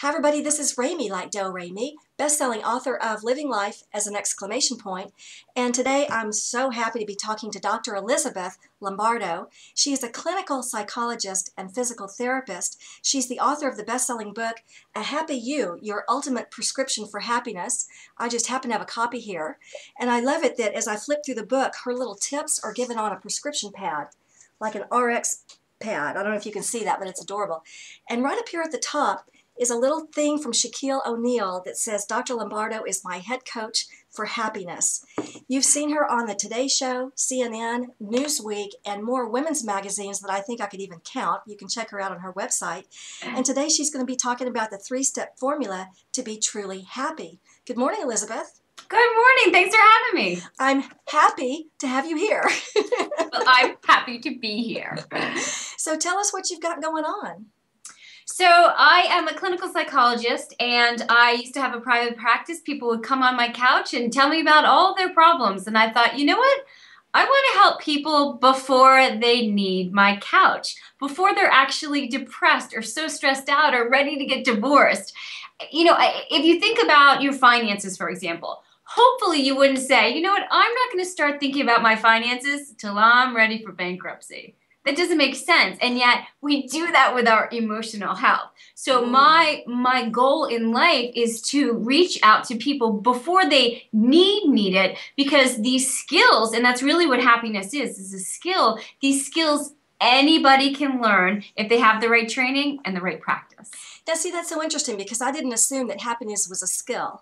Hi everybody, this is Rami, like Do Re Mi, best-selling author of Living Life as an Exclamation Point. And today I'm so happy to be talking to Dr. Elizabeth Lombardo. She is a clinical psychologist and physical therapist. She's the author of the best-selling book, A Happy You, Your Ultimate Prescription for Happiness. I just happen to have a copy here. And I love it that as I flip through the book, her little tips are given on a prescription pad, like an RX pad. I don't know if you can see that, but it's adorable. And right up here at the top is a little thing from Shaquille O'Neal that says, Dr. Lombardo is my head coach for happiness. You've seen her on the Today Show, CNN, Newsweek, and more women's magazines that I think I could even count. You can check her out on her website. And today she's going to be talking about the 3-step formula to be truly happy. Good morning, Elizabeth. Good morning. Thanks for having me. I'm happy to have you here. Well, I'm happy to be here. So tell us what you've got going on. So I am a clinical psychologist, and I used to have a private practice. People would come on my couch and tell me about all their problems. And I thought, you know what? I want to help people before they need my couch, before they're actually depressed or so stressed out or ready to get divorced. You know, if you think about your finances, for example, hopefully you wouldn't say, you know what, I'm not going to start thinking about my finances till I'm ready for bankruptcy. That doesn't make sense. And yet we do that with our emotional health. So my goal in life is to reach out to people before they need it, because these skills, and that's really what happiness is a skill. These skills anybody can learn if they have the right training and the right practice. Now, see, that's so interesting because I didn't assume that happiness was a skill.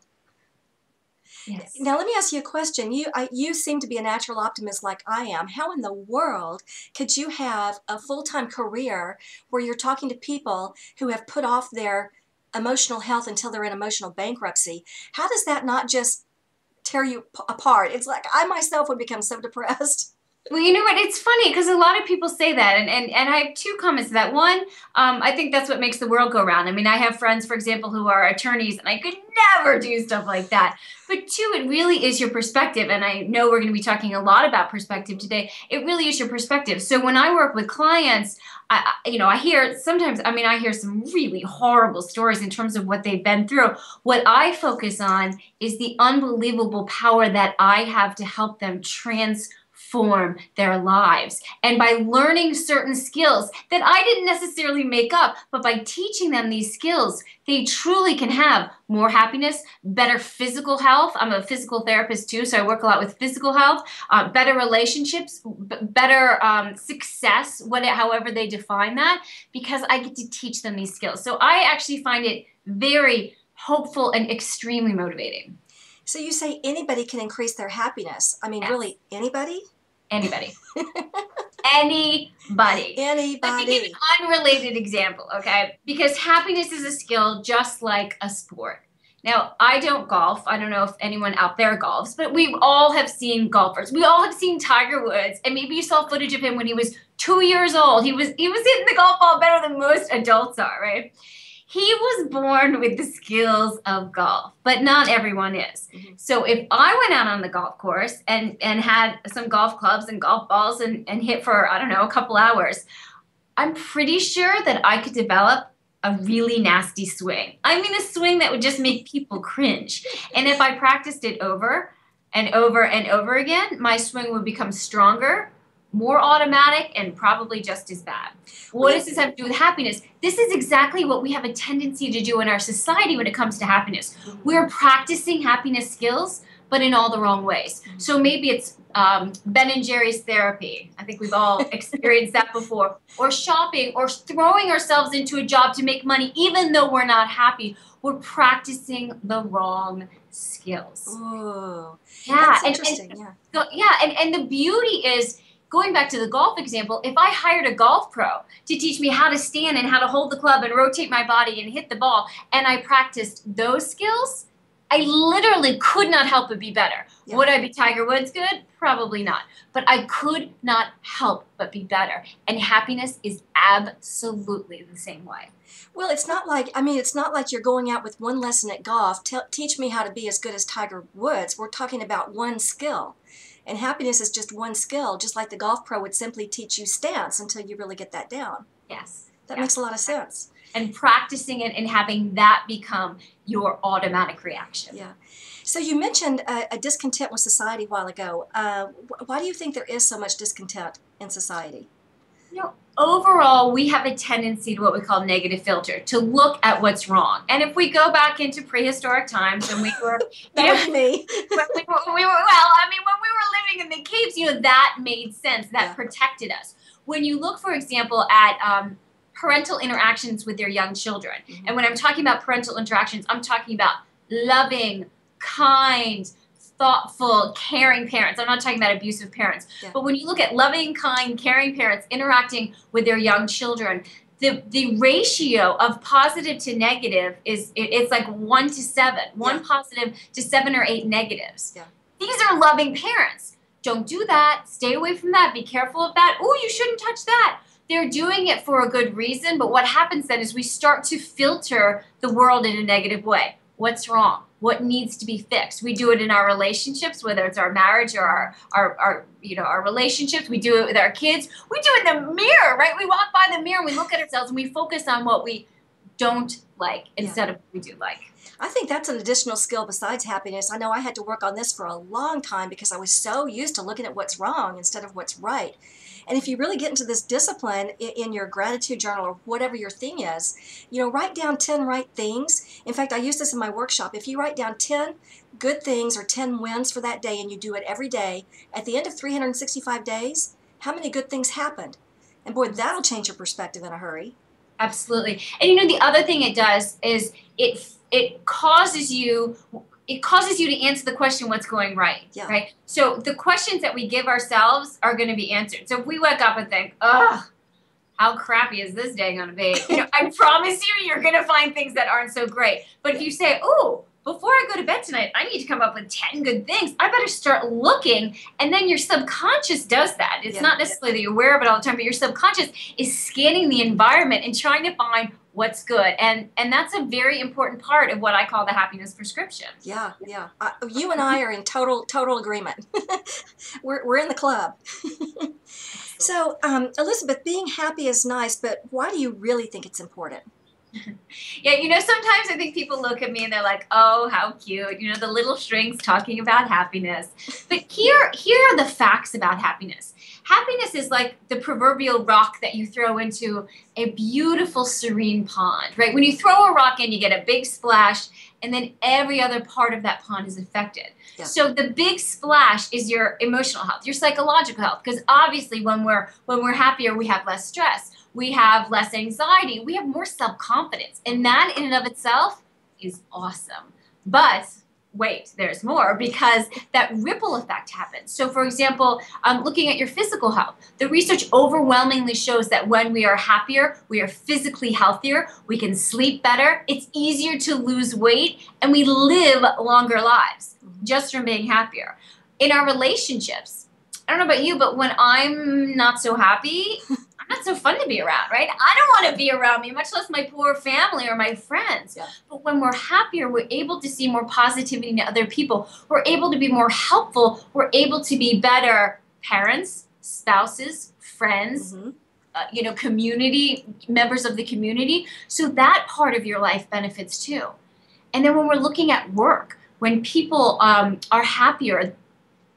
Yes. Now, let me ask you a question. You seem to be a natural optimist like I am. How in the world could you have a full-time career where you're talking to people who have put off their emotional health until they're in emotional bankruptcy? How does that not just tear you apart? It's like I myself would become so depressed. Well, you know what? It's funny because a lot of people say that, and I have two comments to that. One, I think that's what makes the world go round. I mean, I have friends, for example, who are attorneys, and I could never do stuff like that. But two, it really is your perspective, and I know we're going to be talking a lot about perspective today. It really is your perspective. So when I work with clients, I hear sometimes, I hear some really horrible stories in terms of what they've been through. What I focus on is the unbelievable power that I have to help them transform their lives. And by learning certain skills that I didn't necessarily make up, but by teaching them these skills, they truly can have more happiness, better physical health. I'm a physical therapist too, so I work a lot with physical health, better relationships, better success, however they define that, because I get to teach them these skills. So I actually find it very hopeful and extremely motivating. So you say anybody can increase their happiness. I mean, Yes. Really, anybody? Anybody. Anybody. Let me give Anybody. an unrelated example, okay? Because happiness is a skill just like a sport. Now, I don't golf. I don't know if anyone out there golfs, but we all have seen golfers. We all have seen Tiger Woods, and maybe you saw footage of him when he was 2 years old. He was hitting the golf ball better than most adults are, right? He was born with the skills of golf, but not everyone is. Mm-hmm. So if I went out on the golf course and had some golf clubs and golf balls and hit for, I don't know, a couple hours, I'm pretty sure that I could develop a really nasty swing. I mean, a swing that would just make people cringe. And if I practiced it over and over and over again, my swing would become stronger, more automatic, and probably just as bad. What does this have to do with happiness? This is exactly what we have a tendency to do in our society when it comes to happiness. We're practicing happiness skills, but in all the wrong ways. So maybe it's Ben and Jerry's therapy. I think we've all experienced that before. Or shopping, or throwing ourselves into a job to make money even though we're not happy. We're practicing the wrong skills. Ooh, Yeah, that's interesting. and the beauty is, going back to the golf example, if I hired a golf pro to teach me how to stand and how to hold the club and rotate my body and hit the ball, and I practiced those skills, I literally could not help but be better. Yeah. Would I be Tiger Woods good? Probably not. But I could not help but be better. And happiness is absolutely the same way. Well, it's not like you're going out with one lesson at golf. Teach me how to be as good as Tiger Woods. We're talking about one skill. And happiness is just one skill, just like the golf pro would simply teach you stance until you really get that down. Yes. That makes a lot of sense. and practicing it and having that become your automatic reaction. Yeah. So you mentioned a discontent with society a while ago. Why do you think there is so much discontent in society? You know, overall, we have a tendency to what we call negative filter, to look at what's wrong. And if we go back into prehistoric times and we were, That was me. when we were, well, I mean, when we were living in the caves, you know, that made sense. That Yeah. protected us. When you look, for example, at parental interactions with their young children, Mhm. and when I'm talking about parental interactions, I'm talking about loving, kind, thoughtful, caring parents. I'm not talking about abusive parents. Yeah. But when you look at loving, kind, caring parents interacting with their young children, the ratio of positive to negative it's like 1 to 7. One Yeah. positive to 7 or 8 negatives. Yeah. These are loving parents. Don't do that. Stay away from that. Be careful of that. Oh, you shouldn't touch that. They're doing it for a good reason, but what happens then is we start to filter the world in a negative way. What's wrong? What needs to be fixed? We do it in our relationships, whether it's our marriage or our relationships. We do it with our kids. We do it in the mirror, right? We walk by the mirror and we look at ourselves and we focus on what we don't like instead of what we do like. I think that's an additional skill besides happiness. I know I had to work on this for a long time because I was so used to looking at what's wrong instead of what's right. And if you really get into this discipline in your gratitude journal or whatever your thing is, you know, write down 10 right things. In fact, I use this in my workshop. If you write down 10 good things or 10 wins for that day and you do it every day, at the end of 365 days, how many good things happened? And boy, that'll change your perspective in a hurry. Absolutely. And you know, the other thing it does is it causes you to answer the question, what's going right, Yeah. right? So the questions that we give ourselves are going to be answered. So if we wake up and think, ugh, how crappy is this day going to be? You know, I promise you're going to find things that aren't so great. But if you say, oh, before I go to bed tonight, I need to come up with 10 good things. I better start looking. And then your subconscious does that. It's Yeah. not necessarily that you're aware of it all the time, but your subconscious is scanning the environment and trying to find what's good. And that's a very important part of what I call the happiness prescription. Yeah, yeah. You and I are in total agreement. We're in the club. So, Elizabeth, being happy is nice, but why do you really think it's important? Yeah, you know, sometimes I think people look at me and they're like, oh, how cute. You know, the little strings talking about happiness. But here are the facts about happiness. Happiness is like the proverbial rock that you throw into a beautiful, serene pond, right? When you throw a rock in, you get a big splash, and then every other part of that pond is affected. Yeah. So the big splash is your emotional health, your psychological health, because obviously when we're happier, we have less stress. We have less anxiety. We have more self-confidence. And that in and of itself is awesome. But wait, there's more, because that ripple effect happens. So for example, looking at your physical health, the research overwhelmingly shows that when we are happier, we are physically healthier, we can sleep better, it's easier to lose weight, and we live longer lives just from being happier. In our relationships, I don't know about you, but when I'm not so happy, not so fun to be around, right? I don't want to be around me, much less my poor family or my friends. Yeah. But when we're happier, we're able to see more positivity in other people. We're able to be more helpful. We're able to be better parents, spouses, friends, community, members of the community. So that part of your life benefits too. And then when we're looking at work, when people are happier,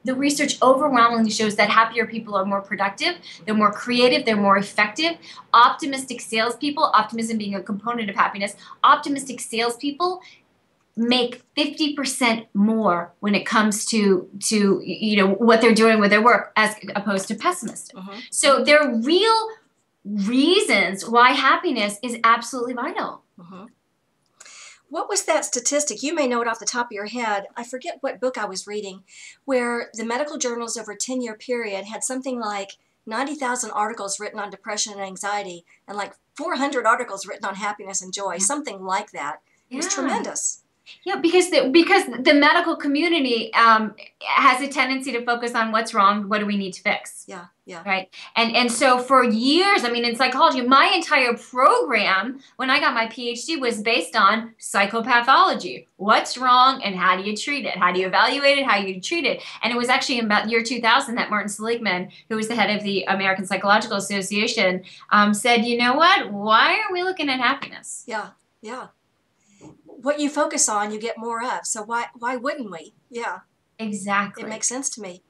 the research overwhelmingly shows that happier people are more productive, they're more creative, they're more effective. Optimistic salespeople, optimism being a component of happiness, optimistic salespeople make 50% more when it comes to what they're doing with their work as opposed to pessimistic. So there are real reasons why happiness is absolutely vital. What was that statistic? You may know it off the top of your head. I forget what book I was reading, where the medical journals over a 10-year period had something like 90,000 articles written on depression and anxiety and like 400 articles written on happiness and joy, something like that. It was tremendous. Yeah, because the medical community has a tendency to focus on what's wrong, what do we need to fix? Yeah, yeah. Right. And so for years, I mean, in psychology, my entire program when I got my PhD was based on psychopathology. What's wrong and how do you treat it? How do you evaluate it? How do you treat it? And it was actually in about year 2000 that Martin Seligman, who was the head of the American Psychological Association, said, you know what? Why are we looking at happiness? Yeah, yeah. What you focus on, you get more of. So why wouldn't we? Yeah. Exactly. It makes sense to me.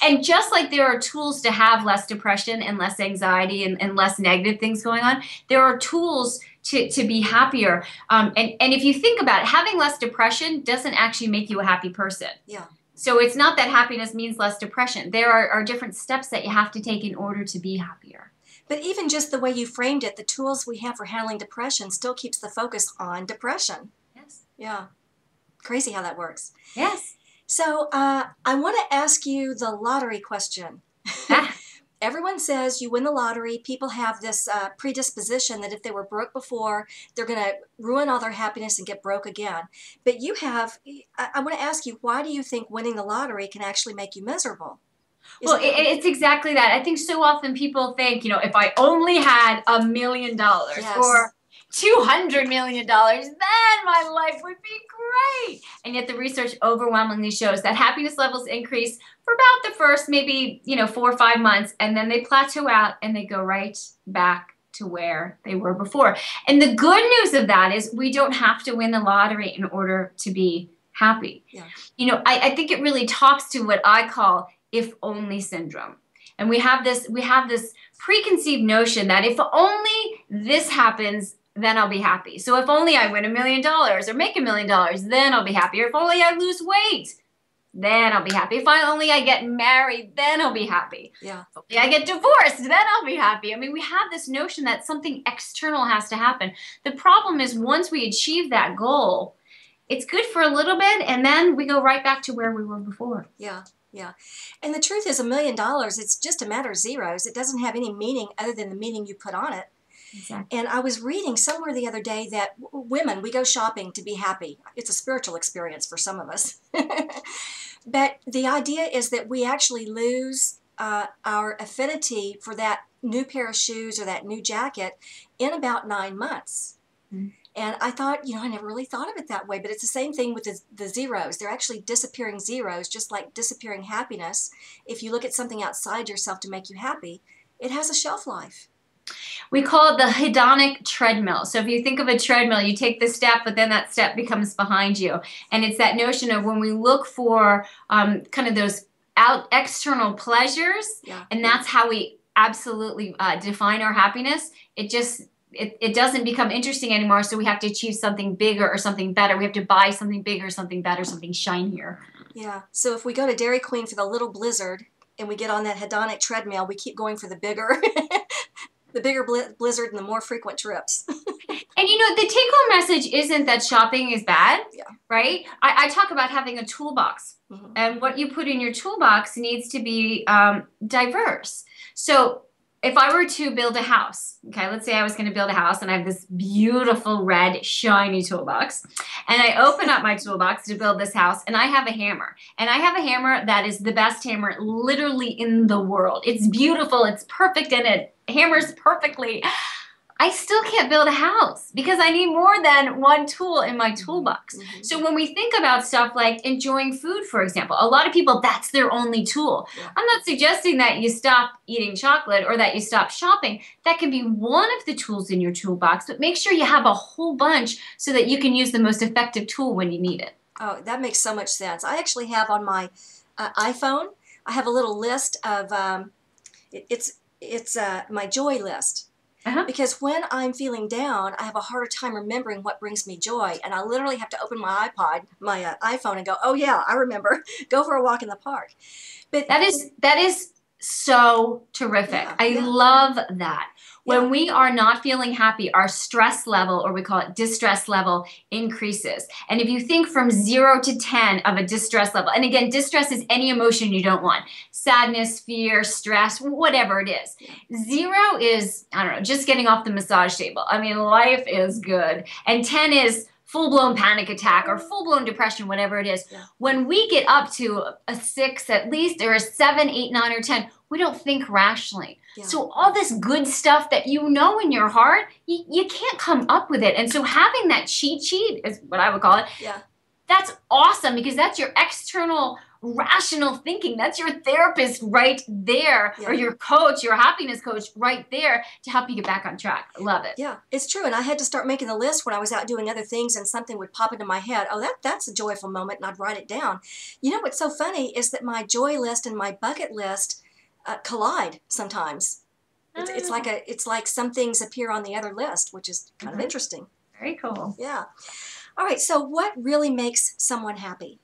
And just like there are tools to have less depression and less anxiety and less negative things going on, there are tools to be happier. And if you think about it, having less depression doesn't actually make you a happy person. Yeah. So it's not that happiness means less depression. There are different steps that you have to take in order to be happier. But even just the way you framed it, the tools we have for handling depression still keeps the focus on depression. Yes. Yeah. Crazy how that works. Yes. So I want to ask you the lottery question. Everyone says you win the lottery. People have this predisposition that if they were broke before, they're going to ruin all their happiness and get broke again. But you have, I want to ask you, why do you think winning the lottery can actually make you miserable? Well, it's exactly that. I think so often people think, you know, if I only had $1 million or $200 million, then my life would be great. And yet the research overwhelmingly shows that happiness levels increase for about the first maybe, 4 or 5 months, and then they plateau out and they go right back to where they were before. And the good news of that is we don't have to win the lottery in order to be happy. Yeah. I think it really talks to what I call if only syndrome. And we have this preconceived notion that if only this happens, then I'll be happy. So if only I win $1 million or make $1 million, then I'll be happy. Or if only I lose weight, then I'll be happy. If I get married, then I'll be happy. Yeah. If only I get divorced, then I'll be happy. I mean, we have this notion that something external has to happen. The problem is once we achieve that goal, it's good for a little bit, and then we go right back to where we were before. Yeah. Yeah. And the truth is $1 million, it's just a matter of zeros. It doesn't have any meaning other than the meaning you put on it. Exactly. And I was reading somewhere the other day that women, we go shopping to be happy. It's a spiritual experience for some of us. But the idea is that we actually lose our affinity for that new pair of shoes or that new jacket in about 9 months. Mm-hmm. And I thought, I never really thought of it that way, but it's the same thing with the zeros. They're actually disappearing zeros, just like disappearing happiness. If you look at something outside yourself to make you happy, it has a shelf life. We call it the hedonic treadmill. So if you think of a treadmill, you take the step, but then that step becomes behind you. And it's that notion of when we look for kind of those external pleasures, and that's how we absolutely define our happiness, it doesn't become interesting anymore, so we have to achieve something bigger or something better. We have to buy something bigger, something better, something shinier. Yeah, so if we go to Dairy Queen for the little blizzard and we get on that hedonic treadmill, we keep going for the bigger the bigger blizzard and the more frequent trips. And the take-home message isn't that shopping is bad, right? I talk about having a toolbox. Mm-hmm. And what you put in your toolbox needs to be diverse. So if I were to build a house, let's say I was going to build a house and I have this beautiful red shiny toolbox, and I open up my toolbox to build this house and I have a hammer, and I have a hammer that is the best hammer literally in the world. It's beautiful. It's perfect, and it hammers perfectly. I still can't build a house because I need more than one tool in my toolbox. Mm-hmm. So when we think about stuff like enjoying food, for example, a lot of people, that's their only tool. Yeah. I'm not suggesting that you stop eating chocolate or that you stop shopping. That can be one of the tools in your toolbox, but make sure you have a whole bunch so that you can use the most effective tool when you need it. Oh, that makes so much sense. I actually have on my iPhone, I have a little list of, it's my joy list. Uh-huh. Because when I'm feeling down, I have a harder time remembering what brings me joy. And I literally have to open my iPhone and go, oh yeah, I remember, go for a walk in the park. But that is so terrific. I love that. When we are not feeling happy, our stress level, or we call it distress level, increases. And if you think from 0 to 10 of a distress level, and again, distress is any emotion you don't want. Sadness, fear, stress, whatever it is. 0 is, just getting off the massage table. I mean, life is good. And 10 is full-blown panic attack or full-blown depression, whatever it is. Yeah. When we get up to a 6 at least, or a 7, 8, 9, or 10, we don't think rationally. Yeah. So all this good stuff that you know in your heart, you can't come up with it. And so having that cheat sheet is what I would call it. Yeah. That's awesome, because that's your external rational thinking. That's your therapist right there, Yeah. or your coach, your happiness coach right there to help you get back on track. I love it. Yeah, it's true. And I had to start making a list when I was out doing other things and something would pop into my head. Oh, that's a joyful moment, and I'd write it down. You know what's so funny is that my joy list and my bucket list collide sometimes. It's like some things appear on the other list, which is kind of interesting. Very cool. Yeah. All right. So what really makes someone happy?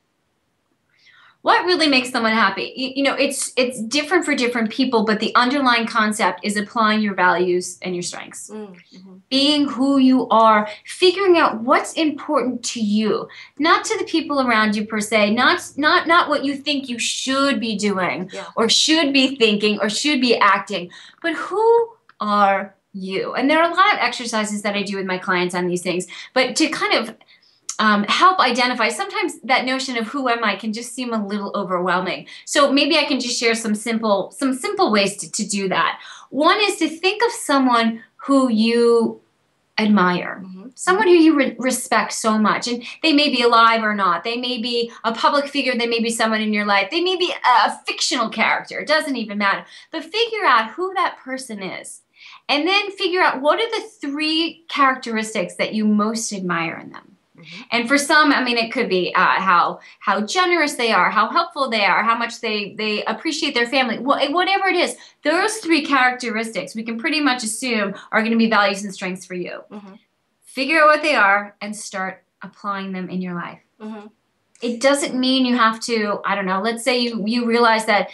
What really makes someone happy? You know, it's different for different people, but the underlying concept is applying your values and your strengths. Mm-hmm. Being who you are, figuring out what's important to you, not to the people around you per se, not what you think you should be doing, Yeah. or should be thinking or should be acting, but who are you? And there are a lot of exercises that I do with my clients on these things, but to kind of help identify, sometimes that notion of who am I can just seem a little overwhelming. So maybe I can just share some simple ways to do that. One is to think of someone who you admire, Mm-hmm. someone who you respect so much. And they may be alive or not. They may be a public figure. They may be someone in your life. They may be a fictional character. It doesn't even matter. But figure out who that person is. And then figure out what are the 3 characteristics that you most admire in them. Mm-hmm. And for some, I mean, it could be how generous they are, how helpful they are, how much they appreciate their family, whatever it is. Those 3 characteristics we can pretty much assume are going to be values and strengths for you. Mm-hmm. Figure out what they are and start applying them in your life. Mm-hmm. It doesn't mean you have to, I don't know, let's say you realize that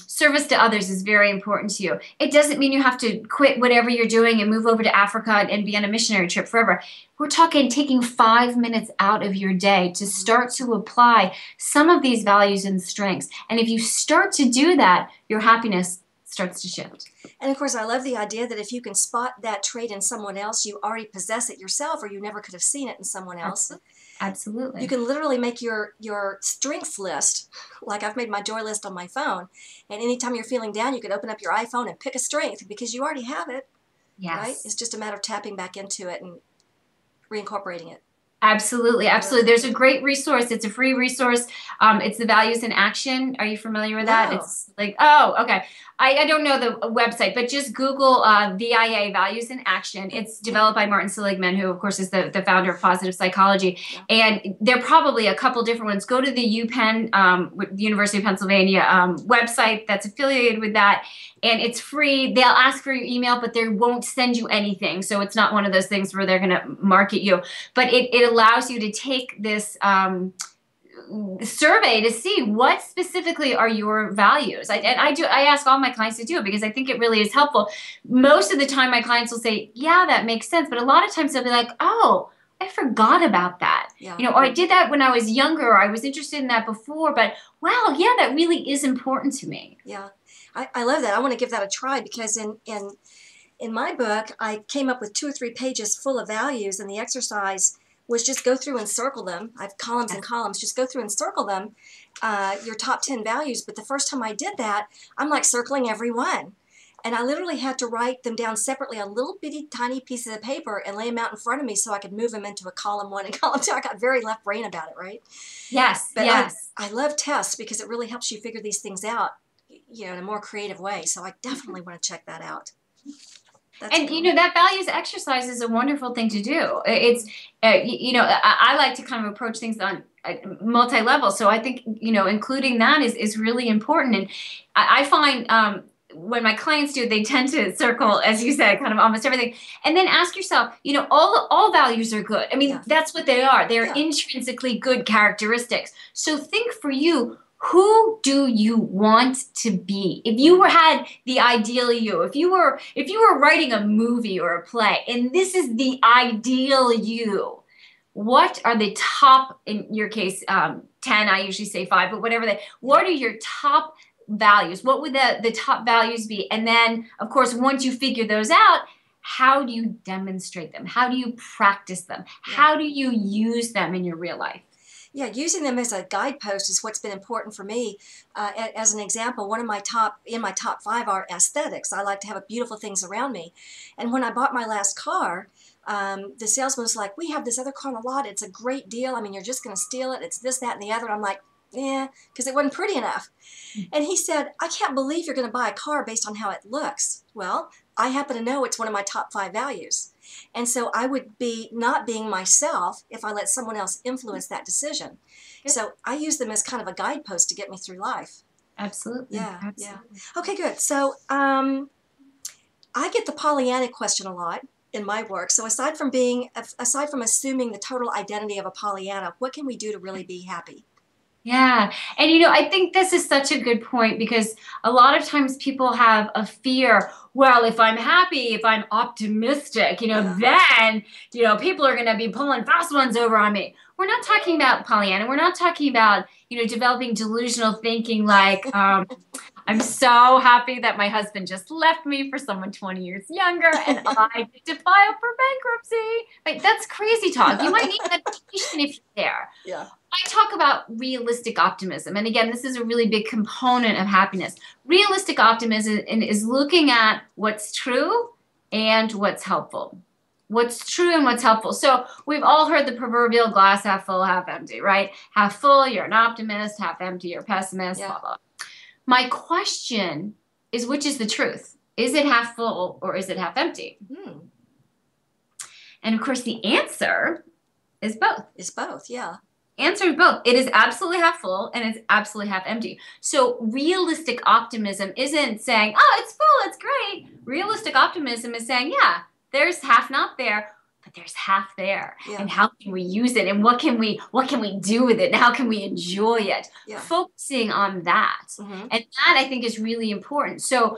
service to others is very important to you. It doesn't mean you have to quit whatever you're doing and move over to Africa and be on a missionary trip forever. We're talking taking 5 minutes out of your day to start to apply some of these values and strengths. And if you start to do that, your happiness starts to shift. And of course, I love the idea that if you can spot that trait in someone else, you already possess it yourself, or you never could have seen it in someone else. Absolutely. You can literally make your strengths list, like I've made my joy list on my phone. And anytime you're feeling down, you can open up your iPhone and pick a strength because you already have it. Yes. Right? It's just a matter of tapping back into it and reincorporating it. Absolutely. Absolutely. There's a great resource. It's a free resource. It's the Values in Action. Are you familiar with that? No. It's like, oh, okay. I don't know the website, but just Google VIA, Values in Action. It's developed by Martin Seligman, who, of course, is the founder of positive psychology. Yeah. And there are probably a couple different ones. Go to the UPenn, University of Pennsylvania website that's affiliated with that. And it's free. They'll ask for your email, but they won't send you anything. So it's not one of those things where they're going to market you. But it allows you to take this survey to see what specifically are your values. I ask all my clients to do it because I think it really is helpful. Most of the time my clients will say, yeah, that makes sense. But a lot of times they'll be like, oh, I forgot about that. Yeah. You know, or I did that when I was younger, or I was interested in that before, but wow, yeah, that really is important to me. Yeah. I love that. I want to give that a try because in my book, I came up with 2 or 3 pages full of values, and the exercise was just go through and circle them. I have columns and columns. Just go through and circle them, your top 10 values. But the first time I did that, I'm like circling every one. And I literally had to write them down separately on little bitty tiny pieces of paper and lay them out in front of me so I could move them into a column 1 and column 2. I got very left brain about it, right? Yes, But yes. I love tests because it really helps you figure these things out, you know, in a more creative way. So I definitely want to check that out. And, you know, that values exercise is a wonderful thing to do. It's, you know, I like to kind of approach things on multi-level. So I think, you know, including that is really important. And I find when my clients do, they tend to circle, as you said, kind of almost everything. And then ask yourself, you know, all values are good. I mean, Yeah. that's what they are. They're Yeah. intrinsically good characteristics. So think for you, who do you want to be? If you had the ideal you, if you were writing a movie or a play, and this is the ideal you, what are the top, in your case, 10, I usually say 5, but whatever what are your top values? What would the top values be? And then, of course, once you figure those out, how do you demonstrate them? How do you practice them? How do you use them in your real life? Yeah, using them as a guidepost is what's been important for me. As an example, one of my top 5 are aesthetics. I like to have beautiful things around me. And when I bought my last car, the salesman was like, "We have this other car on the lot. It's a great deal. I mean, you're just going to steal it. It's this, that, and the other." I'm like, "Yeah," because it wasn't pretty enough. And he said, "I can't believe you're going to buy a car based on how it looks." Well, I happen to know it's one of my top 5 values. And so I would be not being myself if I let someone else influence that decision. Good. So I use them as kind of a guidepost to get me through life. Absolutely. Yeah. Absolutely. Yeah. Okay, good. So I get the Pollyanna question a lot in my work. So aside from assuming the total identity of a Pollyanna, what can we do to really be happy? Yeah. And, I think this is such a good point because a lot of times people have a fear, well, if I'm happy, if I'm optimistic, then, people are going to be pulling fast ones over on me. We're not talking about Pollyanna. We're not talking about, developing delusional thinking like, I'm so happy that my husband just left me for someone 20 years younger and I get to file for bankruptcy. Like, that's crazy talk. You might need medication if you're there. Yeah. I talk about realistic optimism. And again, this is a really big component of happiness. Realistic optimism is looking at what's true and what's helpful. What's true and what's helpful. So we've all heard the proverbial glass half full, half empty, right? Half full, you're an optimist. Half empty, you're a pessimist, blah, blah. My question is, which is the truth? Is it half full or is it half empty? And of course, the answer is both. It's both, yeah. Answer is both. It is absolutely half full and it's absolutely half empty. So realistic optimism isn't saying, oh, it's full, it's great. Realistic optimism is saying, yeah, there's half not there, but there's half there. Yeah. And how can we use it? And what can we do with it? And how can we enjoy it? Yeah. Focusing on that. Mm-hmm. And that I think is really important. So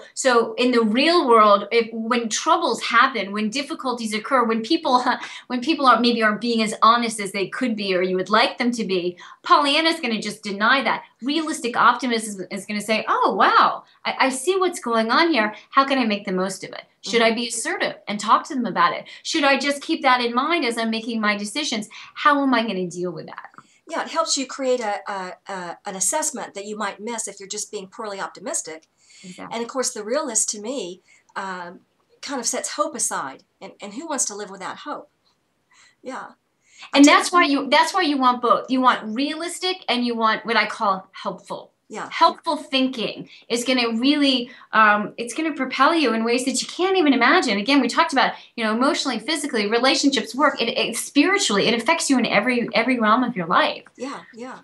in the real world, when troubles happen, when difficulties occur, when people aren't being as honest as they could be or you would like them to be, Pollyanna is going to just deny that. Realistic optimism is going to say, oh, wow, I see what's going on here. How can I make the most of it? Should I be assertive and talk to them about it? Should I just keep that in mind as I'm making my decisions? How am I going to deal with that? Yeah, it helps you create an assessment that you might miss if you're just being poorly optimistic. Exactly. And of course, the realist to me kind of sets hope aside. And who wants to live without hope? Yeah. And that's why you want both. You want realistic and you want what I call helpful. Yeah. Helpful thinking is going to really, it's going to propel you in ways that you can't even imagine. Again, we talked about, emotionally, physically, relationships, work, it spiritually, it affects you in every realm of your life. Yeah, yeah.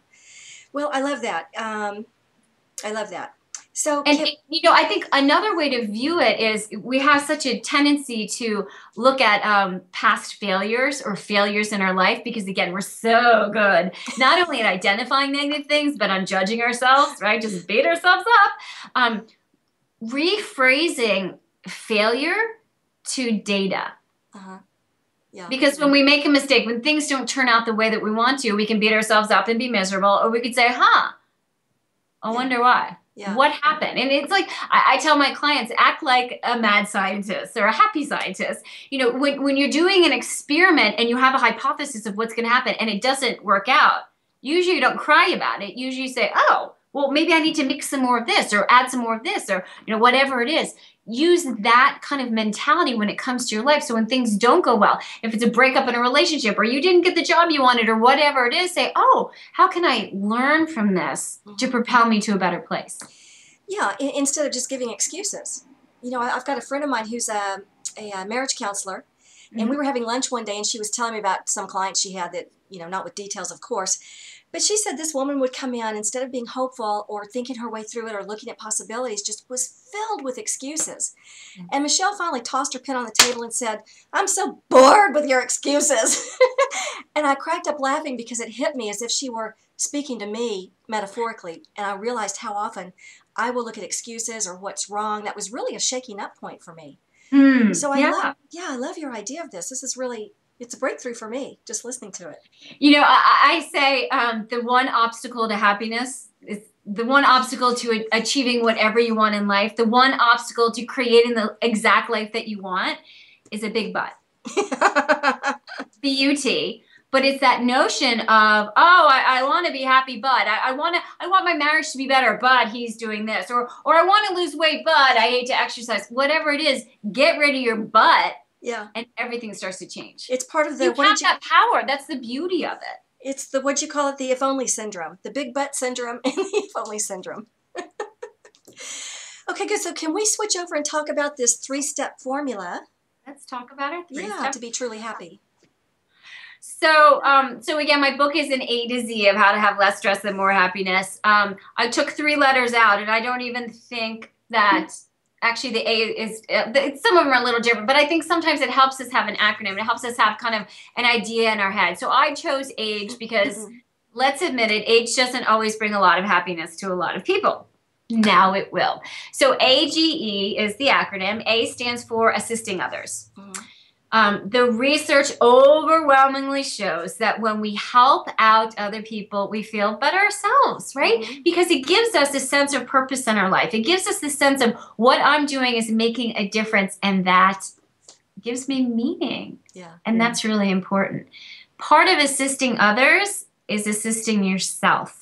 Well, I love that. I love that. So, and I think another way to view it is we have such a tendency to look at past failures or failures in our life because, again, we're so good not only at identifying negative things, but on judging ourselves, right? Just beat ourselves up. Rephrasing failure to data. Uh-huh. Yeah. Because when we make a mistake, when things don't turn out the way that we want to, we can beat ourselves up and be miserable, or we could say, I wonder why. Yeah. What happened? And it's like, I tell my clients, act like a mad scientist or a happy scientist. When you're doing an experiment and you have a hypothesis of what's going to happen and it doesn't work out, usually you don't cry about it. Usually you say, oh, well, maybe I need to mix some more of this or add some more of this or, whatever it is. Use that kind of mentality when it comes to your life. So when things don't go well, if it's a breakup in a relationship or you didn't get the job you wanted or whatever it is, say, oh, how can I learn from this to propel me to a better place? Yeah, instead of just giving excuses. I've got a friend of mine who's a marriage counselor, and we were having lunch one day, and she was telling me about some clients she had that, not with details, of course, but she said this woman would come in, instead of being hopeful or thinking her way through it or looking at possibilities, just was filled with excuses. And Michelle finally tossed her pen on the table and said, I'm so bored with your excuses. And I cracked up laughing because it hit me as if she were speaking to me metaphorically, and I realized how often I will look at excuses or what's wrong. That was really a shaking up point for me. So I love your idea of this. This is really, it's a breakthrough for me, just listening to it. I say the one obstacle to happiness is the one obstacle to achieving whatever you want in life, the one obstacle to creating the exact life that you want is a big butt. B-U-T. But it's that notion of, oh, I want to be happy, but I want my marriage to be better, but he's doing this, or I want to lose weight, but I hate to exercise. Whatever it is, get rid of your butt, and everything starts to change. It's part of the you have that power. That's the beauty of it. It's the what you call it, the if only syndrome, the big butt syndrome, and the if only syndrome. Okay, good. So can we switch over and talk about this 3-step formula? Let's talk about it. To be truly happy. So, so again, my book is an A to Z of how to have less stress and more happiness. I took 3 letters out, and I don't even think that actually the A is, some of them are a little different, but I think sometimes it helps us have an acronym. It helps us have kind of an idea in our head. So I chose AGE because let's admit it, AGE doesn't always bring a lot of happiness to a lot of people. Now it will. So AGE is the acronym. A stands for assisting others. The research overwhelmingly shows that when we help out other people, we feel better ourselves, right? Because it gives us a sense of purpose in our life. It gives us the sense of what I'm doing is making a difference, and that gives me meaning. And that's really important. Part of assisting others is assisting yourself.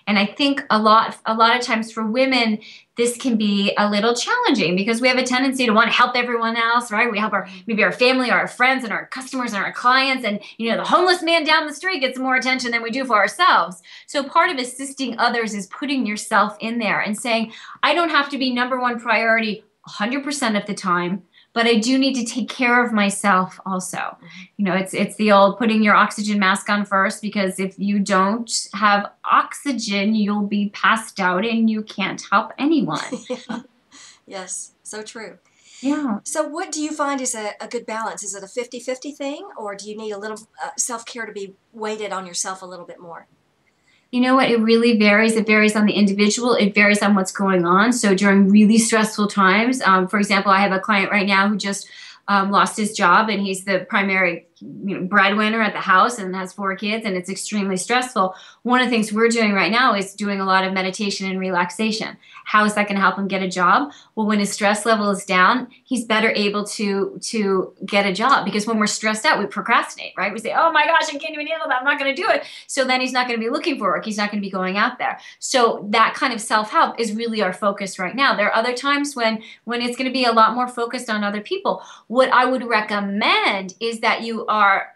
And I think a lot of times for women, this can be a little challenging because we have a tendency to want to help everyone else, right? We help maybe our family or our friends and our customers and our clients. And, you know, the homeless man down the street gets more attention than we do for ourselves. So part of assisting others is putting yourself in there and saying, I don't have to be number one priority 100% of the time, but I do need to take care of myself also. You know, it's the old putting your oxygen mask on first, because if you don't have oxygen, you'll be passed out and you can't help anyone. Yes, so true. Yeah. So what do you find is a good balance? Is it a 50-50 thing, or do you need a little self-care to be weighted on yourself a little bit more? You know what? It really varies. It varies on the individual. It varies on what's going on. So during really stressful times, for example, I have a client right now who just lost his job, and he's the primary breadwinner at the house and has 4 kids, and it's extremely stressful. One of the things we're doing right now is doing a lot of meditation and relaxation. How is that going to help him get a job? Well, when his stress level is down, he's better able to get a job, because when we're stressed out, we procrastinate, right? We say, oh my gosh, I can't even handle that. I'm not going to do it. So then he's not going to be looking for work. He's not going to be going out there. So that kind of self-help is really our focus right now. There are other times when it's going to be a lot more focused on other people. What I would recommend is that you are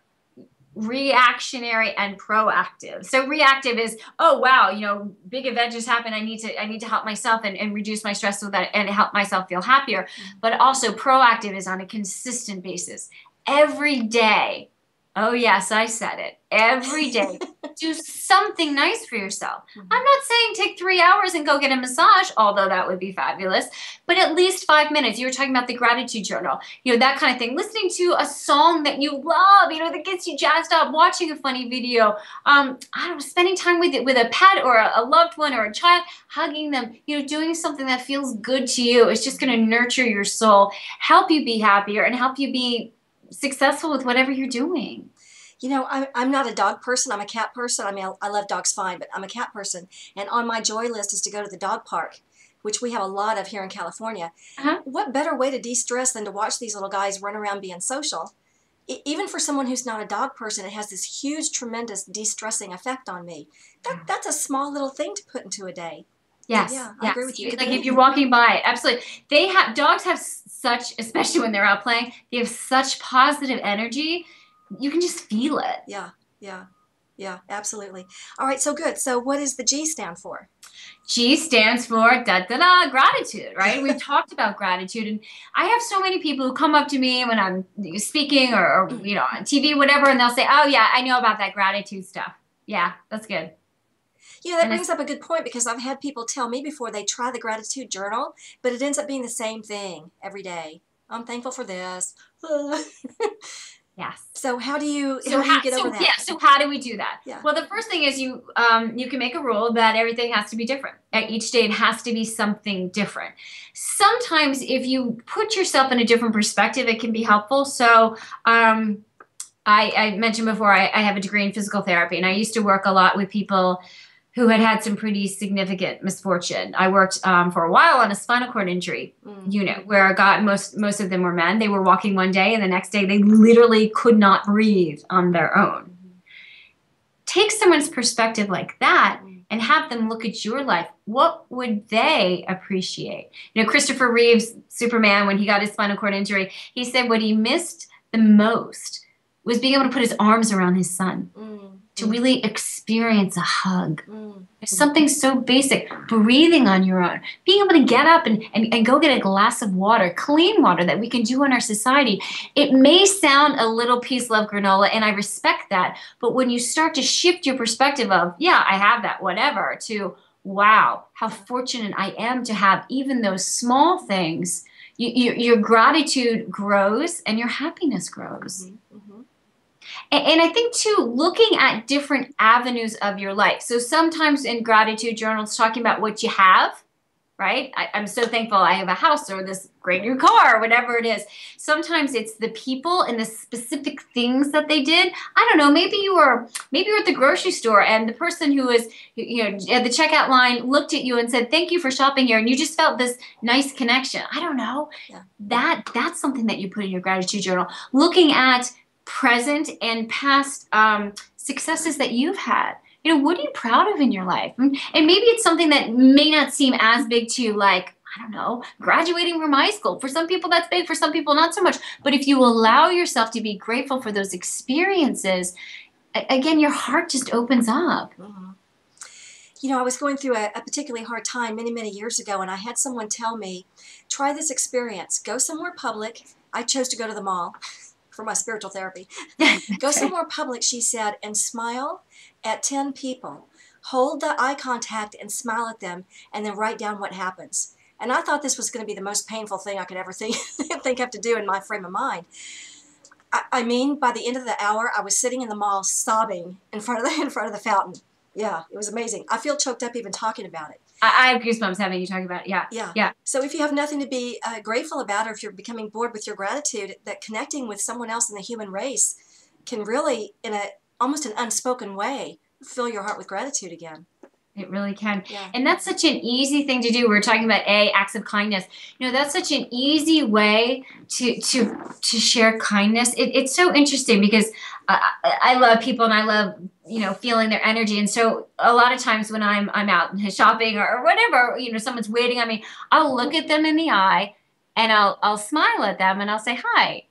reactionary and proactive. So reactive is, oh wow, you know, big event just happened. I need to help myself and reduce my stress so that and help myself feel happier. But also proactive is on a consistent basis. Every day. Oh yes, I said it. Every day. Do something nice for yourself. I'm not saying take 3 hours and go get a massage, although that would be fabulous, but at least 5 minutes. You were talking about the gratitude journal, you know, that kind of thing. Listening to a song that you love, you know, that gets you jazzed up, watching a funny video, I don't know, spending time with a pet or a loved one or a child, hugging them, you know, doing something that feels good to you. It's just going to nurture your soul, help you be happier, and help you be successful with whatever you're doing. You know, I'm not a dog person. I'm a cat person. I mean, I love dogs fine, but I'm a cat person. And on my joy list is to go to the dog park, which we have a lot of here in California. What better way to de-stress than to watch these little guys run around being social? Even for someone who's not a dog person, it has this huge, tremendous de-stressing effect on me. That's a small little thing to put into a day. Yes. Yeah, I agree with you. Like if you're walking by, absolutely. Dogs have such, especially when they're out playing, they have such positive energy. You can just feel it. Yeah, absolutely. All right, so good. So what does the G stand for? G stands for gratitude, right? We've talked about gratitude, and I have so many people who come up to me when I'm speaking or you know, on TV, whatever, and they'll say, oh yeah, I know about that gratitude stuff. Yeah, that's good. Yeah, that brings up a good point, because I've had people tell me before they try the gratitude journal, but it ends up being the same thing every day. I'm thankful for this. Yes. So how do you get over that? Yeah. So how do we do that? Yeah. Well, the first thing is you can make a rule that everything has to be different. At each day, it has to be something different. Sometimes if you put yourself in a different perspective, it can be helpful. So I mentioned before, I have a degree in physical therapy, and I used to work a lot with people who had some pretty significant misfortune. I worked for a while on a spinal cord injury unit where I got most of them were men. They were walking one day and the next day they literally could not breathe on their own. Take someone's perspective like that and have them look at your life. What would they appreciate? You know, Christopher Reeve's Superman, when he got his spinal cord injury, he said what he missed the most was being able to put his arms around his son, to really experience a hug. There's something so basic, breathing on your own, being able to get up and go get a glass of water, clean water that we can do in our society. It may sound a little peace, love, granola, and I respect that, but when you start to shift your perspective of, yeah, I have that, whatever, to, wow, how fortunate I am to have even those small things, your gratitude grows and your happiness grows. And I think, too, looking at different avenues of your life. So sometimes in gratitude journals, talking about what you have, right? I'm so thankful I have a house or this great new car or whatever it is. Sometimes it's the people and the specific things that they did. I don't know, maybe you were at the grocery store and the person who was, you know, at the checkout line looked at you and said, thank you for shopping here. And you just felt this nice connection. I don't know. Yeah. That's something that you put in your gratitude journal. Looking at present and past successes that you've had. You know, what are you proud of in your life? And maybe it's something that may not seem as big to you, like, I don't know, graduating from high school. For some people that's big, for some people not so much. But if you allow yourself to be grateful for those experiences, again, your heart just opens up. You know, I was going through a particularly hard time many, many years ago, and I had someone tell me, try this experience. Go somewhere public. I chose to go to the mall for my spiritual therapy. Go somewhere public, she said, and smile at 10 people. Hold the eye contact and smile at them, and then write down what happens. And I thought this was going to be the most painful thing I could ever think I have to do in my frame of mind. I mean, by the end of the hour, I was sitting in the mall sobbing in front of the fountain. Yeah, it was amazing. I feel choked up even talking about it. I have goosebumps having you talk about it. Yeah. So if you have nothing to be grateful about, or if you're becoming bored with your gratitude, that connecting with someone else in the human race can really, in almost an unspoken way, fill your heart with gratitude again. It really can. Yeah. And that's such an easy thing to do. We're talking about acts of kindness. You know, that's such an easy way to share kindness. It's so interesting because I love people and I love, you know, feeling their energy. And so a lot of times when I'm out shopping or whatever, you know, someone's waiting on me, I'll look at them in the eye and I'll smile at them and I'll say hi.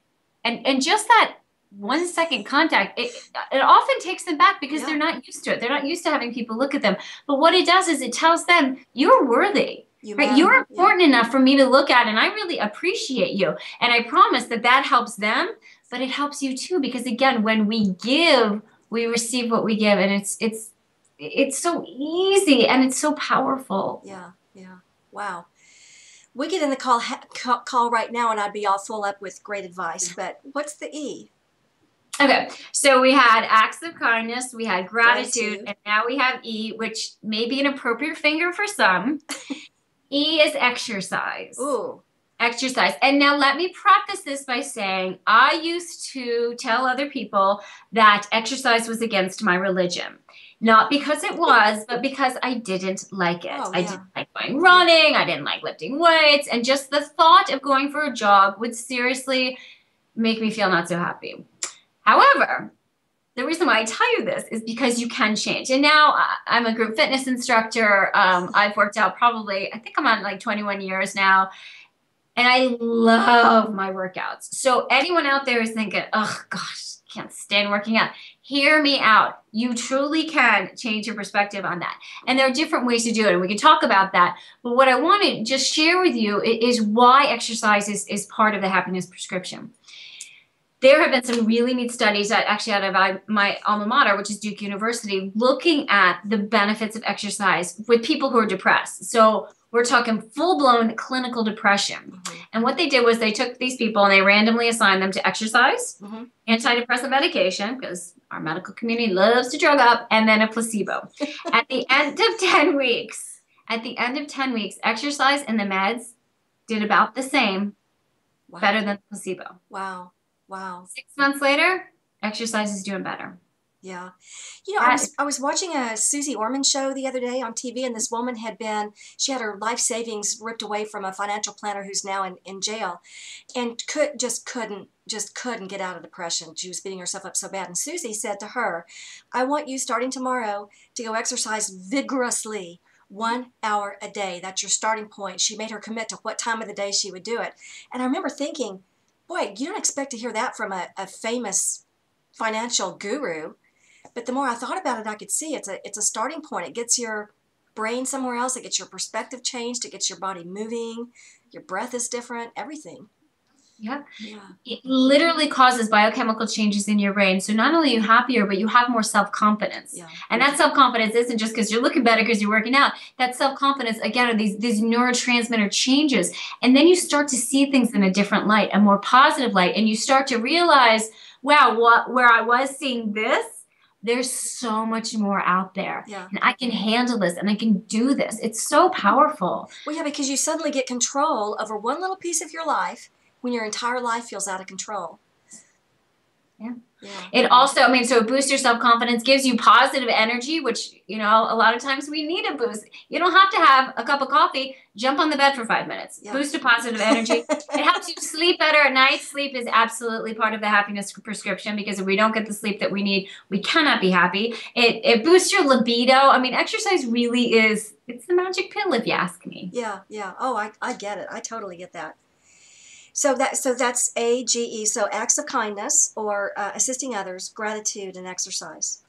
And just that 1 second contact, it often takes them back because they're not used to it. They're not used to having people look at them. But what it does is it tells them you're worthy. Right? You're important enough for me to look at, and I really appreciate you. And I promise that helps them, but it helps you too, because again, when we give, we receive what we give, and it's so easy and it's so powerful. Yeah. Wow. We get in the call right now, and I'd be all full up with great advice. But what's the E? Okay, so we had acts of kindness, we had gratitude, and now we have E, which may be an appropriate finger for some. E is exercise. Ooh. Exercise. And now let me preface this by saying I used to tell other people that exercise was against my religion. Not because it was, but because I didn't like it. I didn't like going running, I didn't like lifting weights, and just the thought of going for a jog would seriously make me feel not so happy. However, the reason why I tell you this is because you can change. And now I'm a group fitness instructor. I've worked out probably, I think I'm on like 21 years now. And I love my workouts. So anyone out there is thinking, oh gosh, can't stand working out. Hear me out. You truly can change your perspective on that. And there are different ways to do it. And we can talk about that. But what I want to just share with you is why exercise is part of the happiness prescription. There have been some really neat studies actually out of my alma mater, which is Duke University, looking at the benefits of exercise with people who are depressed. So we're talking full-blown clinical depression. And what they did was they took these people and they randomly assigned them to exercise, antidepressant medication, because our medical community loves to drug up, and then a placebo. At the end of 10 weeks, exercise and the meds did about the same, better than the placebo. Wow. 6 months later, exercise is doing better. Yeah. You know, That I was watching a Susie Orman show the other day on TV, and this woman she had her life savings ripped away from a financial planner who's now in jail, and just couldn't get out of depression. She was beating herself up so bad. And Susie said to her, I want you starting tomorrow to go exercise vigorously 1 hour a day. That's your starting point. She made her commit to what time of the day she would do it. And I remember thinking, boy, you don't expect to hear that from a famous financial guru. But the more I thought about it, I could see it's a starting point. It gets your brain somewhere else. It gets your perspective changed. It gets your body moving. Your breath is different. Everything. Yeah. Yeah. It literally causes biochemical changes in your brain. So not only are you happier, but you have more self-confidence. Yeah. And that self-confidence isn't just because you're looking better because you're working out. That self-confidence, again, are these neurotransmitter changes. And then you start to see things in a different light, a more positive light. And you start to realize, wow, where I was seeing this, there's so much more out there. Yeah. And I can handle this and I can do this. It's so powerful. Well, yeah, because you suddenly get control over one little piece of your life when your entire life feels out of control. Yeah. Yeah. It also, I mean, so it boosts your self-confidence, gives you positive energy, which, you know, a lot of times we need a boost. You don't have to have a cup of coffee, jump on the bed for 5 minutes, Yeah. boost to positive energy. It helps you sleep better at night. Sleep is absolutely part of the happiness prescription, because if we don't get the sleep that we need, we cannot be happy. It boosts your libido. I mean, exercise really is, it's the magic pill, if you ask me. Yeah, yeah. Oh, I get it. I totally get that. So that's AGE. So acts of kindness, or assisting others, gratitude, and exercise.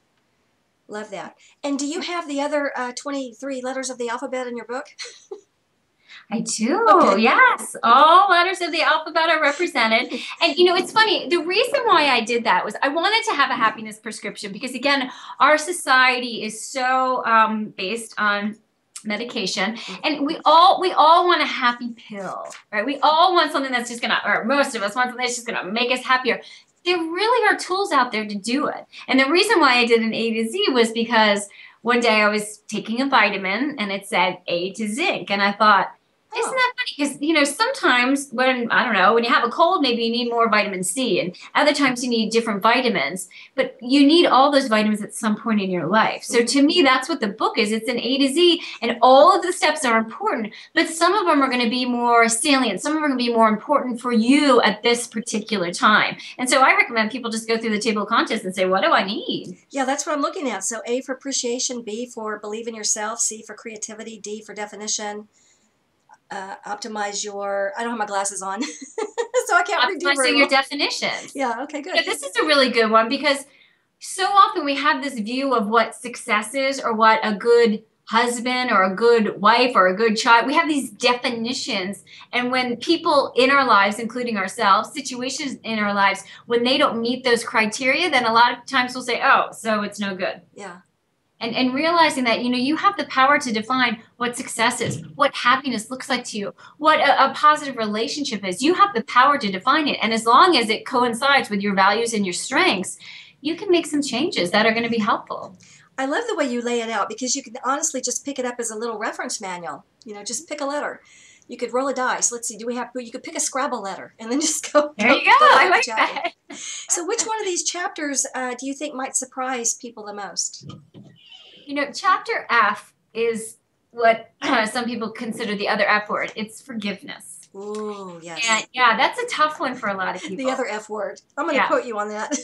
Love that. And do you have the other 23 letters of the alphabet in your book? I do, Okay. yes. All letters of the alphabet are represented. And, you know, it's funny. The reason why I did that was I wanted to have a happiness prescription because, again, our society is so based on medication, and we all want a happy pill, right? We all want something that's just gonna, or most of us want something that's just gonna make us happier. There really are tools out there to do it. And the reason why I did an A to Z was because one day I was taking a vitamin and it said A to zinc, and I thought, isn't that funny? Because, you know, sometimes when, I don't know, when you have a cold, maybe you need more vitamin C, and other times you need different vitamins, but you need all those vitamins at some point in your life. So to me, that's what the book is. It's an A to Z, and all of the steps are important, but some of them are going to be more salient. Some of them are going to be more important for you at this particular time. And so I recommend people just go through the table of contents and say, what do I need? Yeah, that's what I'm looking at. So A for appreciation, B for believe in yourself, C for creativity, D for definition. Optimize your, I don't have my glasses on, so I can't read Optimizing your definitions. Yeah, okay, good. Yeah, this is a really good one, because so often we have this view of what success is, or what a good husband or a good wife or a good child. We have these definitions. And when people in our lives, including ourselves, situations in our lives, when they don't meet those criteria, then a lot of times we'll say, oh, so it's no good. Yeah. And realizing that, you know, you have the power to define what success is, what happiness looks like to you, what a positive relationship is. You have the power to define it. And as long as it coincides with your values and your strengths, you can make some changes that are going to be helpful. I love the way you lay it out, because you can honestly just pick it up as a little reference manual. You know, just pick a letter. You could roll a dice. Let's see, you could pick a Scrabble letter and then just go. There you go. I like that. So which one of these chapters do you think might surprise people the most? You know, chapter F is what some people consider the other F word. It's forgiveness. Ooh, yes. And yeah, that's a tough one for a lot of people. The other F word. I'm going to quote you on that.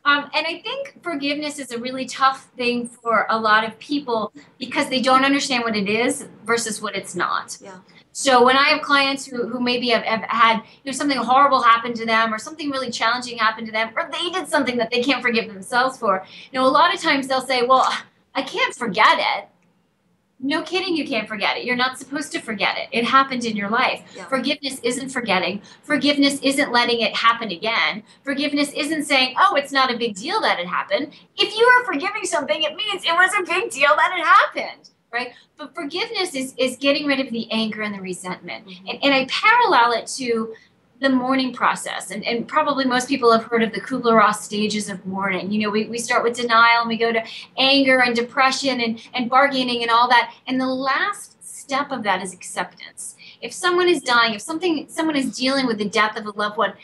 And I think forgiveness is a really tough thing for a lot of people, because they don't understand what it is versus what it's not. Yeah. So when I have clients who maybe have had, you know, something horrible happen to them, or something really challenging happen to them, or they did something that they can't forgive themselves for, you know, a lot of times they'll say, well, I can't forget it. No kidding, you can't forget it. You're not supposed to forget it. It happened in your life. Yeah. Forgiveness isn't forgetting. Forgiveness isn't letting it happen again. Forgiveness isn't saying, oh, it's not a big deal that it happened. If you are forgiving something, it means it was a big deal that it happened, right? But forgiveness is getting rid of the anger and the resentment. Mm-hmm. And I parallel it to the mourning process. And probably most people have heard of the Kubler-Ross stages of mourning. You know, we start with denial, and we go to anger and depression and bargaining and all that. And the last step of that is acceptance. If someone is dying, if someone is dealing with the death of a loved one,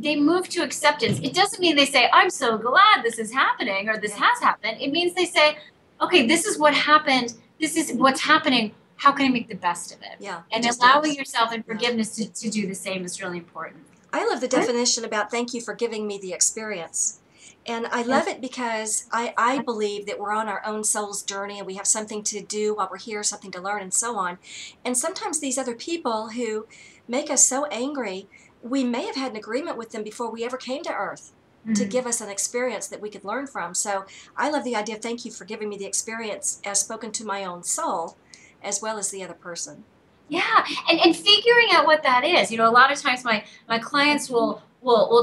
they move to acceptance. It doesn't mean they say, I'm so glad this is happening or this has happened. It means they say, okay, this is what happened. This is what's happening. How can I make the best of it? Yeah. And allowing yourself in forgiveness to do the same is really important. I love the definition about thank you for giving me the experience. And I love it because I believe that we're on our own soul's journey and we have something to do while we're here, something to learn and so on. And sometimes these other people who make us so angry, we may have had an agreement with them before we ever came to Earth to give us an experience that we could learn from. So I love the idea of thank you for giving me the experience as spoken to my own soul as well as the other person. Yeah, and figuring out what that is. You know, a lot of times my clients will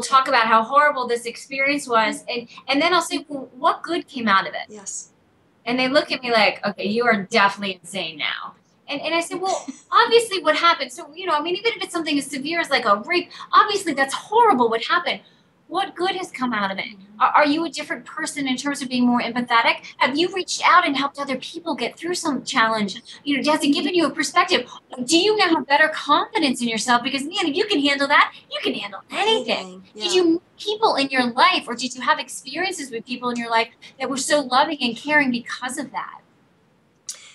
talk about how horrible this experience was, and then I'll say, well, what good came out of it? Yes. And they look at me like, okay, you are definitely insane now. And I said, well, obviously what happened. So, you know, I mean, even if it's something as severe as like a rape, obviously that's horrible what happened. What good has come out of it? Are you a different person in terms of being more empathetic? Have you reached out and helped other people get through some challenge? You know, has it given you a perspective? Do you now have better confidence in yourself? Because, man, if you can handle that, you can handle anything. Yeah. Did you meet people in your life, or did you have experiences with people in your life that were so loving and caring because of that?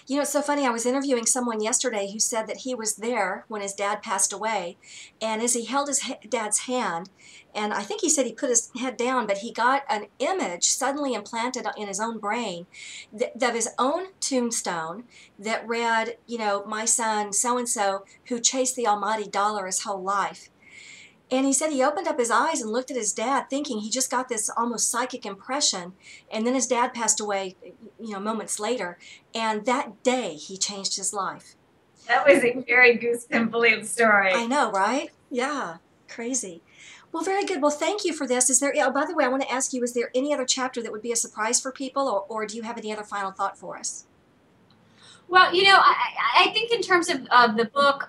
You know, it's so funny. I was interviewing someone yesterday who said that he was there when his dad passed away. And as he held his dad's hand, and I think he said he put his head down, but he got an image suddenly implanted in his own brain of his own tombstone that read, you know, my son so-and-so who chased the almighty dollar his whole life. And he said he opened up his eyes and looked at his dad thinking he just got this almost psychic impression. And then his dad passed away, you know, moments later. And that day he changed his life. That was a very goose-pimply story. I know, right? Yeah, crazy. Well, very good. Well, thank you for this. Is there, oh, by the way, I want to ask you, is there any other chapter that would be a surprise for people, or do you have any other final thought for us? Well, you know, I think in terms of the book,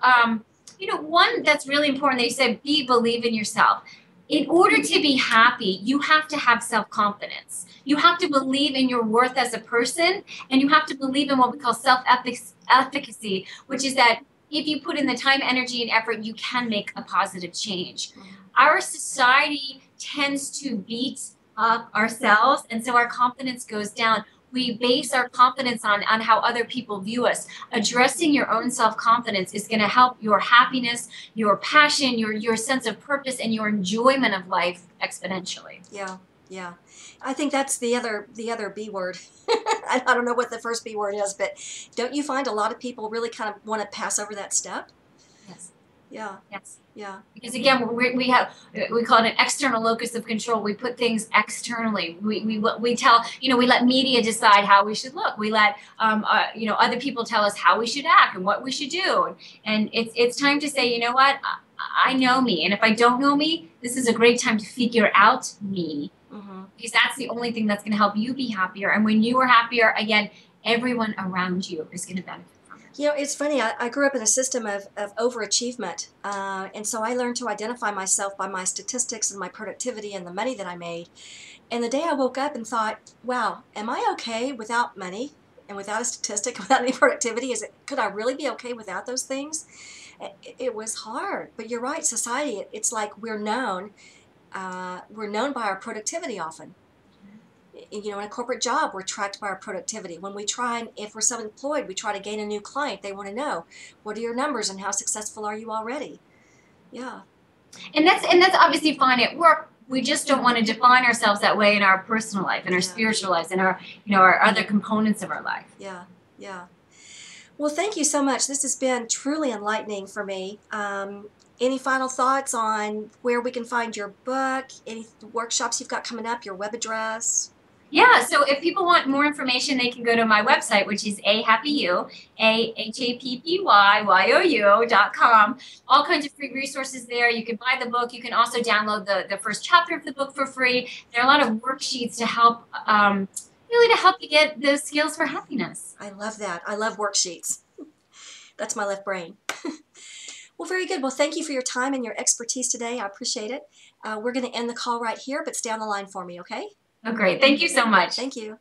you know, one that's really important that you said, believe in yourself. In order to be happy, you have to have self-confidence. You have to believe in your worth as a person, and you have to believe in what we call self-efficacy, which is that if you put in the time, energy, and effort, you can make a positive change. Our society tends to beat up ourselves, and so our confidence goes down. We base our confidence on how other people view us. Addressing your own self-confidence is going to help your happiness, your passion, your sense of purpose, and your enjoyment of life exponentially. Yeah, yeah. I think that's the other B word. I don't know what the first B word is, but don't you find a lot of people really kind of want to pass over that step? Yes. Yeah. Yes. Yeah. Because again, we call it an external locus of control. We put things externally. We tell, you know, we let media decide how we should look. We let you know, other people tell us how we should act and what we should do. And it's time to say, you know what, I know me, and if I don't know me, this is a great time to figure out me. Because that's the only thing that's going to help you be happier. And when you are happier, again, everyone around you is going to benefit. You know, it's funny. I grew up in a system of overachievement, and so I learned to identify myself by my statistics and my productivity and the money that I made. And the day I woke up and thought, wow, am I okay without money and without a statistic, without any productivity? Could I really be okay without those things? It was hard. But you're right, society, it's like we're known by our productivity often. You know, in a corporate job, we're tracked by our productivity. When we try, if we're self-employed, we try to gain a new client. They want to know, what are your numbers and how successful are you already? Yeah. And that's obviously fine at work. We just don't want to define ourselves that way in our personal life, in our spiritual lives, in our, you know, our other components of our life. Yeah. Yeah. Well, thank you so much. This has been truly enlightening for me. Any final thoughts on where we can find your book, any workshops you've got coming up, your web address? Yeah, so if people want more information, they can go to my website, which is ahappyyou, AHAPPYYOU.com. All kinds of free resources there. You can buy the book. You can also download the first chapter of the book for free. There are a lot of worksheets to help, really to help you get the skills for happiness. I love that. I love worksheets. That's my left brain. Well, very good. Well, thank you for your time and your expertise today. I appreciate it. We're going to end the call right here, but stay on the line for me, okay? Oh, great. Thank you so much. Thank you.